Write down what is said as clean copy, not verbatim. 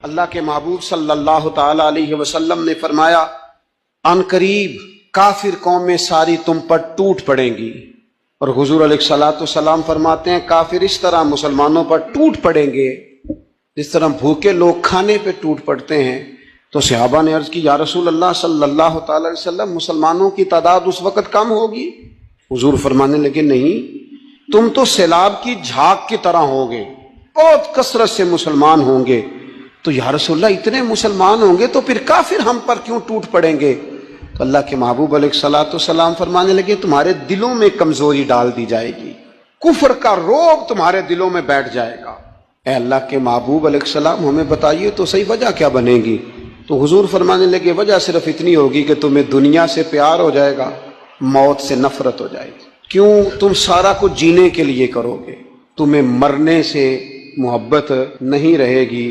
अल्लाह के महबूब सल्लल्लाहु ताला अलैहि वसल्लम ने फरमाया, अनकरीब काफिर कौमें सारी तुम पर टूट पड़ेंगी। और हुजूर अलैहिस्सलातु वस्सलाम फरमाते हैं, काफिर इस तरह मुसलमानों पर टूट पड़ेंगे जिस तरह भूखे लोग खाने पे टूट पड़ते हैं। तो सहाबा ने अर्ज की, या रसूल अल्लाह सल्लल्लाहु ताला अलैहि वसल्लम, मुसलमानों की तादाद उस वक्त कम होगी? हुजूर फरमाने लगे, नहीं, तुम तो सैलाब की झाग की तरह होगे, बहुत कसरत से मुसलमान होंगे। तो या रसूलल्लाह, इतने मुसलमान होंगे तो फिर काफिर हम पर क्यों टूट पड़ेंगे? तो अल्लाह के महबूब अलैहिस्सलातु वस्सलाम फरमाने लगे, तुम्हारे दिलों में कमजोरी डाल दी जाएगी, कुफर का रोग तुम्हारे दिलों में बैठ जाएगा। ए अल्लाह के महबूब अलैहिस्सलाम, हमें बताइए तो सही वजह क्या बनेगी? तो हुजूर फरमाने लगे, वजह सिर्फ इतनी होगी कि तुम्हें दुनिया से प्यार हो जाएगा, मौत से नफरत हो जाएगी। क्यों? तुम सारा कुछ जीने के लिए करोगे, तुम्हें मरने से मोहब्बत नहीं रहेगी।